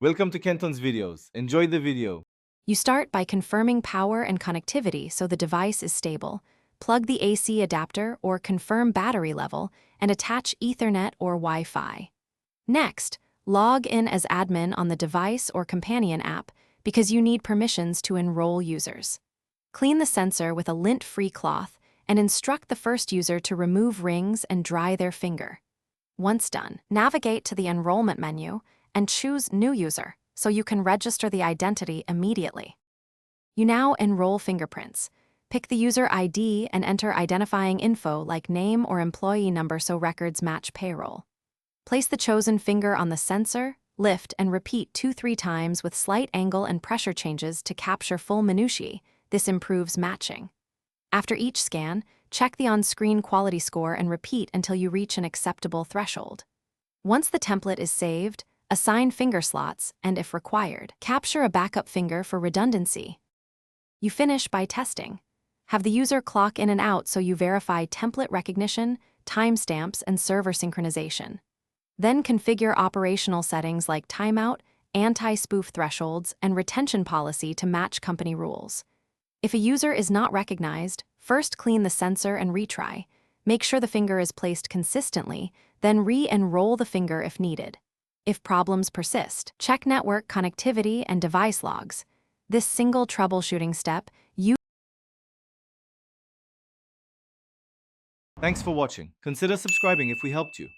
Welcome to Kenton's videos. Enjoy the video. You start by confirming power and connectivity so the device is stable. Plug the AC adapter or confirm battery level and attach Ethernet or Wi-Fi. Next, log in as admin on the device or companion app because you need permissions to enroll users. Clean the sensor with a lint-free cloth and instruct the first user to remove rings and dry their finger. Once done, navigate to the enrollment menu and choose New User so you can register the identity immediately. You now enroll fingerprints. Pick the user ID and enter identifying info like name or employee number so records match payroll. Place the chosen finger on the sensor, lift, and repeat 2-3 times with slight angle and pressure changes to capture full minutiae. This improves matching. After each scan, check the on-screen quality score and repeat until you reach an acceptable threshold. Once the template is saved, assign finger slots and, if required, capture a backup finger for redundancy. You finish by testing. Have the user clock in and out so you verify template recognition, timestamps, and server synchronization. Then configure operational settings like timeout, anti-spoof thresholds, and retention policy to match company rules. If a user is not recognized, first clean the sensor and retry. Make sure the finger is placed consistently, then re-enroll the finger if needed. If problems persist, check network connectivity and device logs. This single troubleshooting step, Thanks for watching. Consider subscribing if we helped you.